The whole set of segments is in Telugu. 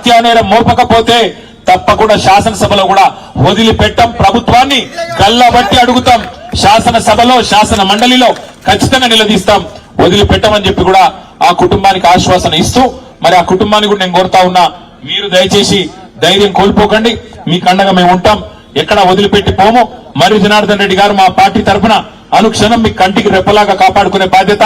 హత్యా నేరం మోపకపోతే తప్పకుండా శాసనసభలో కూడా వదిలిపెట్టాం. ప్రభుత్వాన్ని గల్లబట్టి అడుగుతాం. శాసనసభలో శాసన మండలిలో ఖచ్చితంగా నిలదీస్తాం. వదిలిపెట్టమని చెప్పి కూడా ఆ కుటుంబానికి ఆశ్వాసన ఇస్తూ మరి ఆ కుటుంబాన్ని కూడా నేను కోరుతా ఉన్నా, మీరు దయచేసి ధైర్యం కోల్పోకండి. మీకు అండగా మేము ఉంటాం. ఎక్కడ వదిలిపెట్టి పోము. మర్రి జనార్దన్ రెడ్డి గారు మా పార్టీ తరఫున అనుక్షణం మీ కంటికి రెప్పలాగా కాపాడుకునే బాధ్యత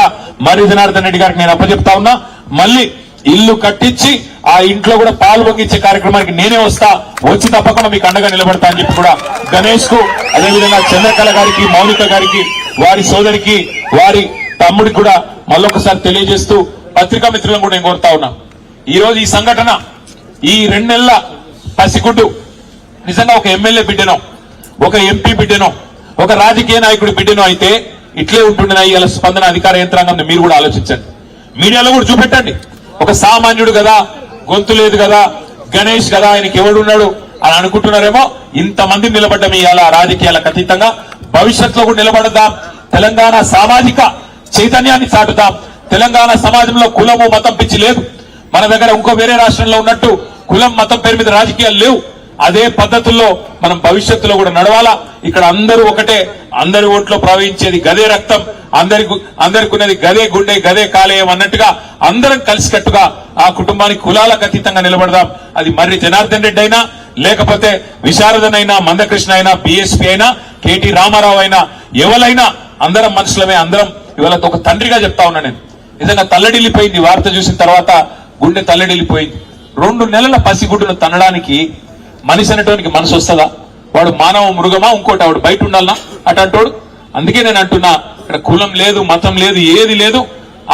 మర్రి జనార్దన్ రెడ్డి గారికి నేను అప్పచెప్తా ఉన్నా. మళ్ళీ ఇల్లు కట్టించి ఆ ఇంట్లో కూడా పాలు పొంగించే కార్యక్రమానికి నేనే వస్తా. వచ్చి తప్పకుండా మీకు అండగా నిలబడతా అని చెప్పి కూడా గణేష్ కు, అదేవిధంగా చంద్రకళ గారికి, మౌనిక గారికి, వారి సోదరికి, వారి తమ్ముడికి కూడా మళ్ళొకసారి తెలియజేస్తూ పత్రికా మిత్రులను కూడా నేను కోరుతా ఉన్నా. ఈ రోజు ఈ సంఘటన, ఈ 2 నెలల పసిగుడ్డు నిజంగా ఒక ఎమ్మెల్యే బిడ్డనో, ఒక ఎంపీ బిడ్డనో, ఒక రాజకీయ నాయకుడి బిడ్డనో అయితే ఇట్లే ఉంటుండేనా ఇవాళ స్పందన అధికార యంత్రాంగం? మీరు కూడా ఆలోచించండి. మీడియాలో కూడా చూపెట్టండి. ఒక సామాన్యుడు కదా, గొంతు లేదు కదా, గణేష్ కదా, ఆయనకి ఎవడున్నాడు అని అనుకుంటున్నారేమో. ఇంతమంది నిలబడ్డం ఇవాళ రాజకీయాలకు అతీతంగా భవిష్యత్తులో కూడా నిలబడదాం. తెలంగాణ సామాజిక చైతన్యాన్ని చాటుదాం. తెలంగాణ సమాజంలో కులము మతం పిచ్చి లేదు. మన దగ్గర ఇంకో వేరే రాష్ట్రంలో ఉన్నట్టు కులం మతం పేరు మీద రాజకీయాలు లేవు. అదే పద్ధతుల్లో మనం భవిష్యత్తులో కూడా నడవాలా. ఇక్కడ అందరూ ఒకటే, అందరి ఓట్లో ప్రవహించేది గదే రక్తం, అందరికి ఉన్నది గదే గుండె, గదే కాలేయం అన్నట్టుగా అందరం కలిసికట్టుగా ఆ కుటుంబానికి కులాలకు అతీతంగా నిలబడదాం. అది మర్రి జనార్దన్ రెడ్డి అయినా, లేకపోతే విశారదన్ అయినా, మందకృష్ణ అయినా, బీఎస్పీ అయినా, కేటీ రామారావు అయినా, ఎవరైనా అందరం మనుషులమే. అందరం ఇవాళ ఒక తండ్రిగా చెప్తా ఉన్నా నేను. నిజంగా తల్లడిల్లిపోయింది వార్త చూసిన తర్వాత, గుండె తల్లడిల్లిపోయింది. 2 నెలల పసిగుడ్డును తనడానికి మనిషి అనేటోనికి మనసు వస్తుందా? వాడు మానవ మృగమా? ఇంకోటి వాడు బయట ఉండాలనా అటంటోడు? అందుకే నేను అంటున్నా, ఇక్కడ కులం లేదు, మతం లేదు, ఏది లేదు.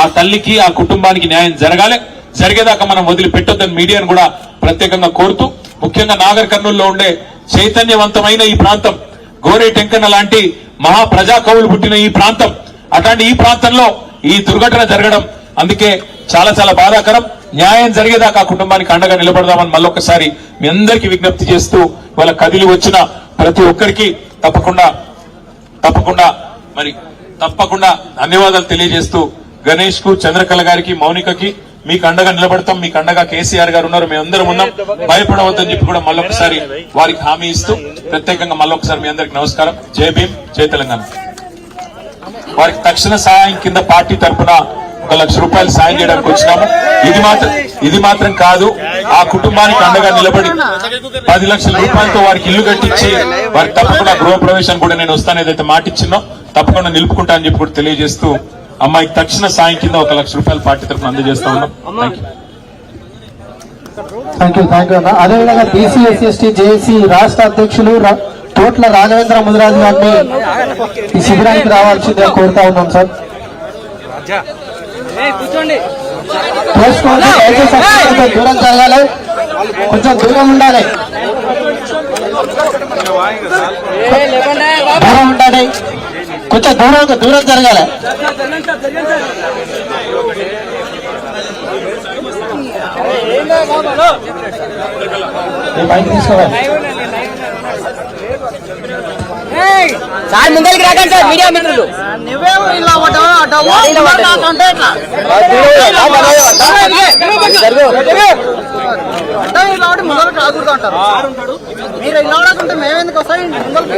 ఆ తల్లికి, ఆ కుటుంబానికి న్యాయం జరగాలి. జరిగేదాకా మనం వదిలిపెట్టొద్దని మీడియాను కూడా ప్రత్యేకంగా కోరుతూ, ముఖ్యంగా నాగర్ కర్నూలులో ఉండే చైతన్యవంతమైన ఈ ప్రాంతం, గోరే టెంకన్న లాంటి మహా ప్రజా కవులు పుట్టిన ఈ ప్రాంతం, అట్లాంటి ఈ ప్రాంతంలో ఈ దుర్ఘటన జరగడం అందుకే చాలా చాలా బాధాకరం. న్యాయం జరిగేదాకా ఆ కుటుంబానికి అండగా నిలబడదామని మళ్ళొకసారి మీ అందరికీ విజ్ఞప్తి చేస్తూ, వాళ్ళ కదిలి వచ్చిన ప్రతి ఒక్కరికి తప్పకుండా ధన్యవాదాలు తెలియజేస్తూ, గణేష్ కు, చంద్రకళ గారికి, మౌనికకి మీకు అండగా నిలబడతాం. మీకు అండగా కేసీఆర్ గారు ఉన్నారు, మేమందరం ఉన్నాం, భయపడవద్దని చెప్పి కూడా మళ్ళొకసారి వారికి హామీ ఇస్తూ, ప్రత్యేకంగా మళ్ళొకసారి మీ అందరికి నమస్కారం. జై భీమ్, జై తెలంగాణ. వారికి తక్షణ సహాయం కింద పార్టీ తరఫున 1 లక్ష రూపాయలు సాయం చేయడానికి వచ్చినాము. ఇది మాత్రం కాదు, ఆ కుటుంబానికి అండగా నిలబడి 10 లక్షల రూపాయలతో వారికి ఇల్లు కట్టించి వారికి తప్పకుండా గృహప్రవేశానికి కూడా నేను వస్తాను, ఏదైతే మాట ఇచ్చినో తప్పకుండా నిలుపుకుంటా అని చెప్పి కూడా తెలియజేస్తూ, అమ్మాయికి తక్షణ సాయం కింద 1 లక్ష రూపాయలు పార్టీ తరఫున అందజేస్తా ఉన్నాం. థ్యాంక్ యూ అన్న. అదేవిధంగా బీసీ ఎస్సీ ఎస్టీ జేఏసీ రాష్ట్ర అధ్యక్షులు తోట్ల రాఘవేంద్ర ముదిరాజు గారిని ఈ శిబిరానికి రావాల్సిందిగా కోరుతా ఉన్నాం సార్. దూరం జరగాలి, కొంచెం దూరం ఉండాలి, కొంచెం దూరం జరగాలి. బయట తీసుకోవాలి సార్, ముందరికి రాకండి సార్, మీడియా మిత్రులు. మీరు ఇలా ఆడుకుంటే మేమెందుకు వస్తాయి? ముందరికి